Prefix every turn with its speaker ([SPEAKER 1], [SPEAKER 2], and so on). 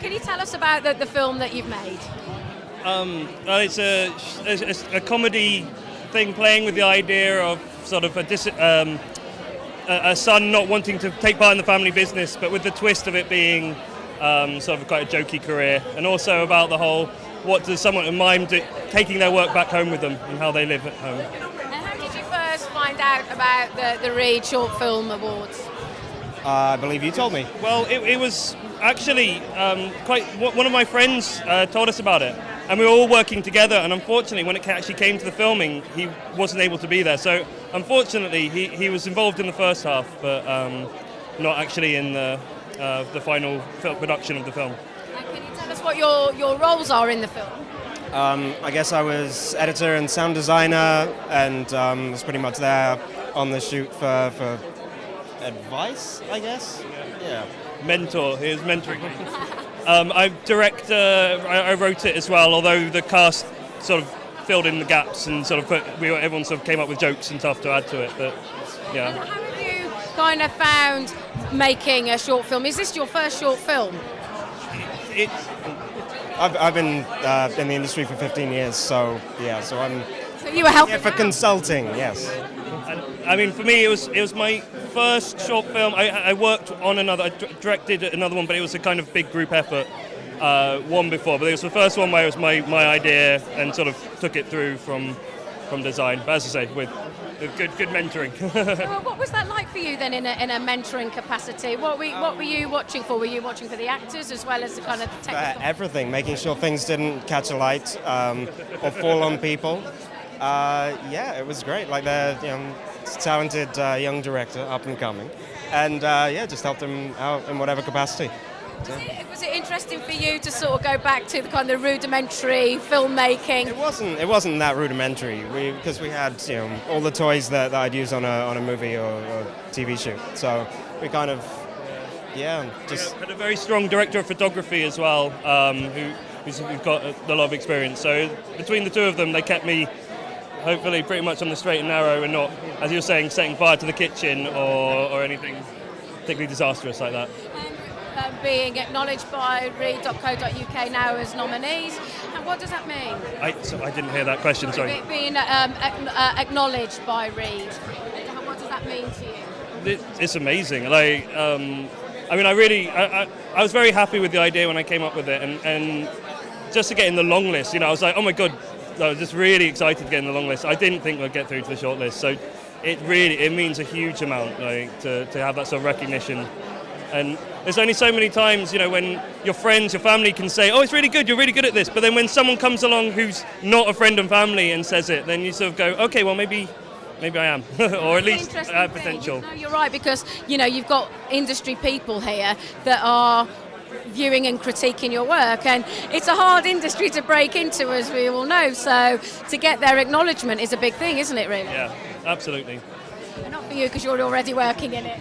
[SPEAKER 1] can you tell us about the film that you've made?
[SPEAKER 2] It's a comedy thing playing with the idea of sort of a son not wanting to take part in the family business, but with the twist of it being sort of quite a jokey career, and also about the whole what does someone of mime do, taking their work back home with them and how they live at home.
[SPEAKER 1] And how did you first find out about the Reed Short Film Awards?
[SPEAKER 3] I believe you told me.
[SPEAKER 2] Well, it was actually one of my friends told us about it, and we were all working together, and unfortunately when it actually came to the filming he wasn't able to be there, so unfortunately he was involved in the first half, but not actually in the final production of the film.
[SPEAKER 1] And can you tell us what your roles are in the film?
[SPEAKER 3] I guess I was editor and sound designer, and was pretty much there on the shoot for advice, I guess. Yeah.
[SPEAKER 2] Mentor, he was mentoring me. I'm director, I wrote it as well, although the cast sort of filled in the gaps and sort of everyone sort of came up with jokes and stuff to add to it, but yeah.
[SPEAKER 1] And how have you kind of found making a short film? Is this your first short film?
[SPEAKER 3] I've been in the industry for 15 years, so yeah, so I'm
[SPEAKER 1] So you were helping
[SPEAKER 3] here for
[SPEAKER 1] out.
[SPEAKER 3] consulting, yes.
[SPEAKER 2] And, I mean, for me, it was my first short film. I worked on another, I directed another one, but it was a kind of big group effort. One before, but it was the first one where it was my idea and sort of took it through from design. But as I say, with good mentoring.
[SPEAKER 1] Well, what was that like for you then in a mentoring capacity? What were you watching for? Were you watching for the actors as well as the kind of technical?
[SPEAKER 3] Everything, making sure things didn't catch a light or fall on people. Yeah, it was great. Like they're talented young director, up and coming, and yeah, just helped them out in whatever capacity.
[SPEAKER 1] Was it interesting for you to sort of go back to the kind of rudimentary filmmaking?
[SPEAKER 3] It wasn't that rudimentary. Because we had all the toys that I'd use on a movie or TV shoot. So we kind of just
[SPEAKER 2] had a very strong director of photography as well, who's got a lot of experience. So between the two of them, they kept me hopefully pretty much on the straight and narrow, and not, as you were saying, setting fire to the kitchen or anything particularly disastrous like that.
[SPEAKER 1] Being acknowledged by read.co.uk now as nominees. And what does that mean?
[SPEAKER 2] I didn't hear that question, sorry.
[SPEAKER 1] Being acknowledged by Read. What does that mean to you?
[SPEAKER 2] It's amazing. Like, I mean, I was very happy with the idea when I came up with it, and just to get in the long list, I was like, oh my god, I was just really excited to get in the long list. I didn't think I'd get through to the short list, so it means a huge amount, like, to have that sort of recognition. And there's only so many times, when your friends, your family can say, oh, it's really good, you're really good at this. But then when someone comes along who's not a friend and family and says it, then you sort of go, okay, well, maybe I am, or at least I have potential.
[SPEAKER 1] No, you're right, because, you've got industry people here that are viewing and critiquing your work, and it's a hard industry to break into, as we all know. So to get their acknowledgement is a big thing, isn't it, really?
[SPEAKER 2] Yeah, absolutely.
[SPEAKER 1] Not for you, because you're already working in it.